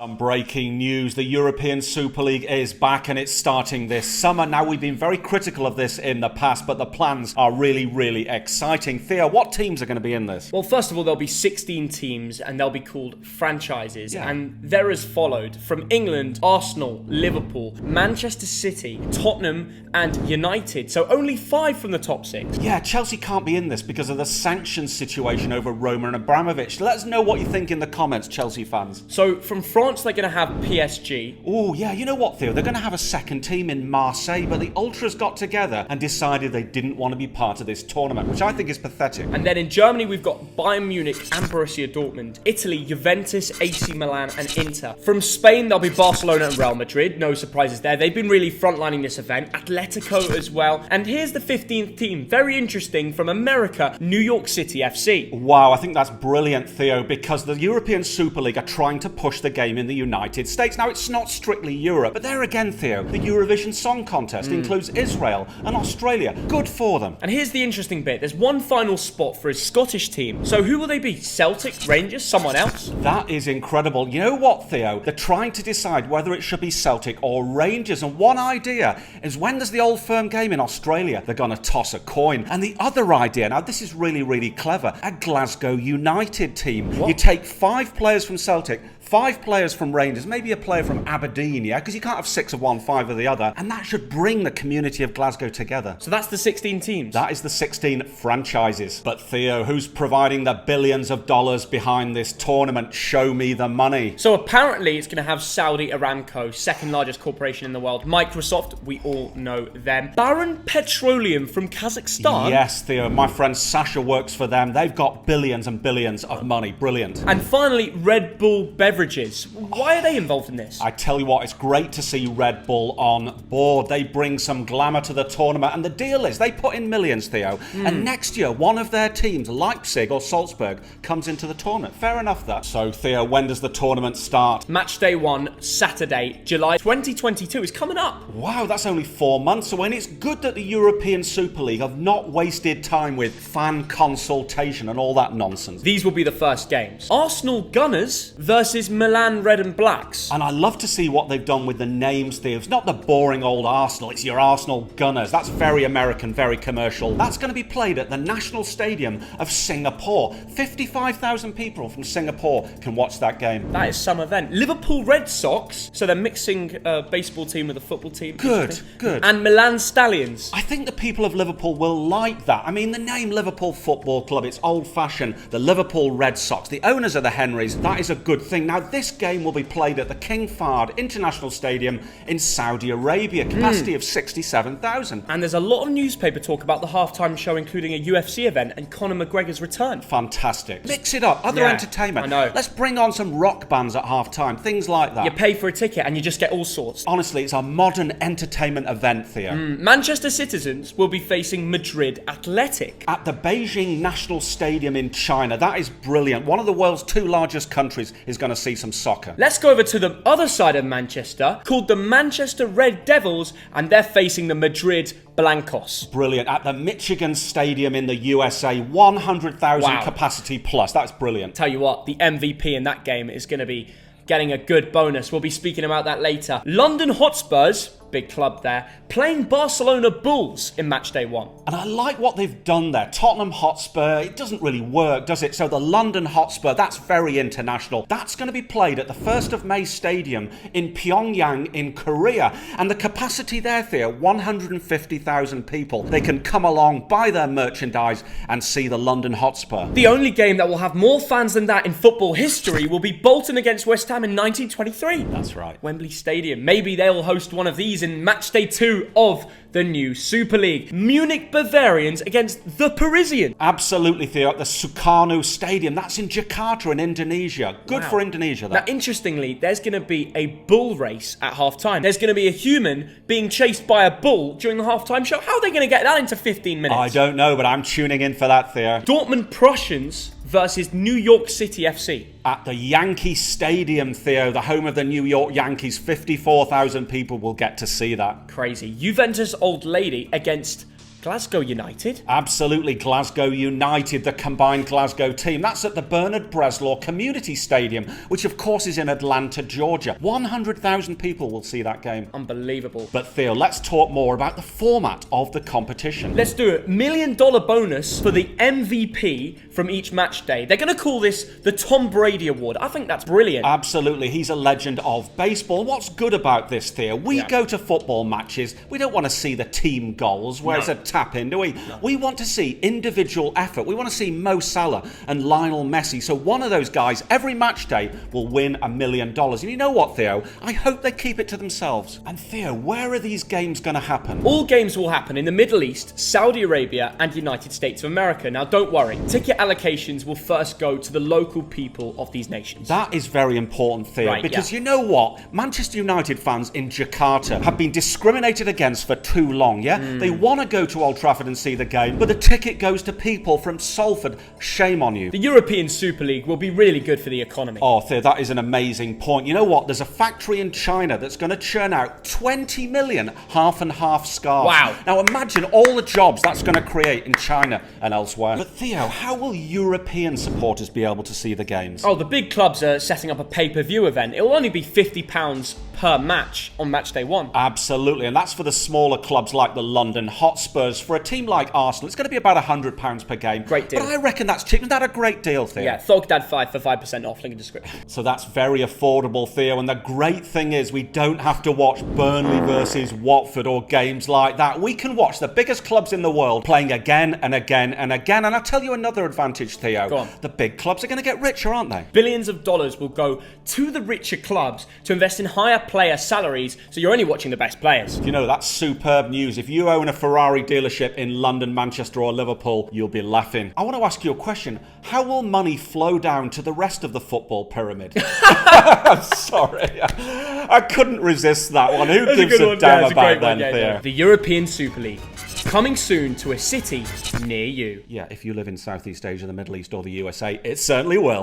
Some breaking news. The European Super League is back and it's starting this summer. Now, we've been very critical of this in the past, but the plans are really, really exciting. Theo, what teams are going to be in this? Well, first of all, there'll be 16 teams and they'll be called franchises. Yeah. And they're as followed. From England, Arsenal, Liverpool, Manchester City, Tottenham and United. So only 5 from the top 6. Yeah, Chelsea can't be in this because of the sanctions situation over Roman Abramovich. Let us know what you think in the comments, Chelsea fans. So from France, they're going to have PSG. Oh, yeah, you know what, Theo? They're going to have a second team in Marseille, but the Ultras got together and decided they didn't want to be part of this tournament, which I think is pathetic. And then in Germany, we've got Bayern Munich and Borussia Dortmund. Italy, Juventus, AC Milan and Inter. From Spain, there'll be Barcelona and Real Madrid. No surprises there. They've been really frontlining this event. Atletico as well. And here's the 15th team. Very interesting. From America, New York City FC. Wow, I think that's brilliant, Theo, because the European Super League are trying to push the game in the United States. Now, it's not strictly Europe, but there again, Theo, the Eurovision Song Contest includes Israel and Australia. Good for them. And here's the interesting bit. There's one final spot for his Scottish team. So who will they be? Celtic, Rangers, someone else? That is incredible. You know what, Theo? They're trying to decide whether it should be Celtic or Rangers. And one idea is, when there's the Old Firm game in Australia, they're going to toss a coin. And the other idea, now this is really, really clever, a Glasgow United team. What? You take 5 players from Celtic, 5 players from Rangers, maybe a player from Aberdeen, yeah? Because you can't have 6 of one, 5 of the other. And that should bring the community of Glasgow together. So that's the 16 teams. That is the 16 franchises. But Theo, who's providing the billions of dollars behind this tournament? Show me the money. So apparently it's going to have Saudi Aramco, second largest corporation in the world. Microsoft, we all know them. Baron Petroleum from Kazakhstan. Yes, Theo. My friend Sasha works for them. They've got billions and billions of money. Brilliant. And finally, Red Bull Beverages. Why are they involved in this? I tell you what, it's great to see Red Bull on board. They bring some glamour to the tournament. And the deal is, they put in millions, Theo. And next year, one of their teams, Leipzig or Salzburg, comes into the tournament. Fair enough, that. So, Theo, when does the tournament start? Match day 1, Saturday, July 2022 is coming up. Wow, that's only 4 months away. And it's good that the European Super League have not wasted time with fan consultation and all that nonsense. These will be the first games. Arsenal Gunners versus Milan Red and Blacks. And I love to see what they've done with the names, Theo. It's not the boring old Arsenal, it's your Arsenal Gunners. That's very American, very commercial. That's going to be played at the National Stadium of Singapore. 55,000 people from Singapore can watch that game. That is some event. Liverpool Red Sox, so they're mixing a baseball team with a football team. Good, good. And Milan Stallions. I think the people of Liverpool will like that. I mean, the name Liverpool Football Club, it's old-fashioned. The Liverpool Red Sox, the owners are the Henrys. That is a good thing. Now, this game will be played at the King Fahd International Stadium in Saudi Arabia, capacity of 67,000. And there's a lot of newspaper talk about the halftime show, including a UFC event and Conor McGregor's return. Fantastic. Mix it up, other Yeah, entertainment. I know. Let's bring on some rock bands at halftime, things like that. You pay for a ticket and you just get all sorts. Honestly, it's a modern entertainment event, Theo. Manchester Citizens will be facing Madrid Athletic. At the Beijing National Stadium in China. That is brilliant. One of the world's 2 largest countries is going to see some soccer. Let's go over to the other side of Manchester, called the Manchester Red Devils, and they're facing the Madrid Blancos. Brilliant. At the Michigan Stadium in the USA, 100,000 Wow. capacity plus. That's brilliant. Tell you what, the MVP in that game is going to be getting a good bonus. We'll be speaking about that later. London Hotspurs, big club there, playing Barcelona Bulls in match day 1. And I like what they've done there. Tottenham Hotspur, it doesn't really work, does it? So the London Hotspur, that's very international. That's going to be played at the 1st of May Stadium in Pyongyang in Korea. And the capacity there, Theo, 150,000 people. They can come along, buy their merchandise and see the London Hotspur. The only game that will have more fans than that in football history will be Bolton against West Ham in 1923. That's right. Wembley Stadium. Maybe they'll host one of these in match day 2 of the new Super League. Munich Bavarians against the Parisians. Absolutely, Theo. At the Sukarno Stadium. That's in Jakarta in Indonesia. Good for Indonesia, Now, that. interestingly, there's going to be a bull race at halftime. There's going to be a human being chased by a bull during the halftime show. How are they going to get that into 15 minutes? I don't know, but I'm tuning in for that, Theo. Dortmund Prussians versus New York City FC. At the Yankee Stadium, Theo, the home of the New York Yankees, 54,000 people will get to see that. Crazy. Juventus Old Lady against Glasgow United? Absolutely, Glasgow United, the combined Glasgow team. That's at the Bernard Bresslaw Community Stadium, which of course is in Atlanta, Georgia. 100,000 people will see that game. Unbelievable. But Theo, let's talk more about the format of the competition. Let's do it. $1 million bonus for the MVP from each match day. They're going to call this the Tom Brady Award. I think that's brilliant. Absolutely, he's a legend of baseball. What's good about this, Theo? We go to football matches. We don't want to see the team goals where it's a tap-in, do we? No. We want to see individual effort. We want to see Mo Salah and Lionel Messi. So one of those guys, every match day, will win $1 million. And you know what, Theo? I hope they keep it to themselves. And Theo, where are these games going to happen? All games will happen in the Middle East, Saudi Arabia, and United States of America. Now, don't worry. Ticket allocations will first go to the local people of these nations. That is very important, Theo, because you know what? Manchester United fans in Jakarta have been discriminated against for too long, They want to go to Old Trafford and see the game, but the ticket goes to people from Salford. Shame on you. The European Super League will be really good for the economy. Oh, Theo, that is an amazing point. You know what? There's a factory in China that's going to churn out 20 million half and half scarves. Wow. Now imagine all the jobs that's going to create in China and elsewhere. But Theo, how will European supporters be able to see the games? Oh, the big clubs are setting up a pay-per-view event. It'll only be £50 per match on match day 1. Absolutely, and that's for the smaller clubs like the London Hotspurs. For a team like Arsenal, it's going to be about £100 per game. Great deal. But I reckon that's cheap. Isn't that a great deal, Theo? Yeah, thogden.pr for 5% off, link in the description. So that's very affordable, Theo, and the great thing is we don't have to watch Burnley versus Watford or games like that. We can watch the biggest clubs in the world playing again and again and again. And I'll tell you another advantage, Theo. Go on. The big clubs are going to get richer, aren't they? Billions of dollars will go to the richer clubs to invest in higher player salaries, so you're only watching the best players. You know, that's superb news. If you own a Ferrari dealership in London, Manchester or Liverpool, you'll be laughing. I want to ask you a question. How will money flow down to the rest of the football pyramid? I'm sorry. I couldn't resist that one. Who gives a damn about that, Theo? The European Super League, coming soon to a city near you. Yeah, if you live in Southeast Asia, the Middle East or the USA, it certainly will.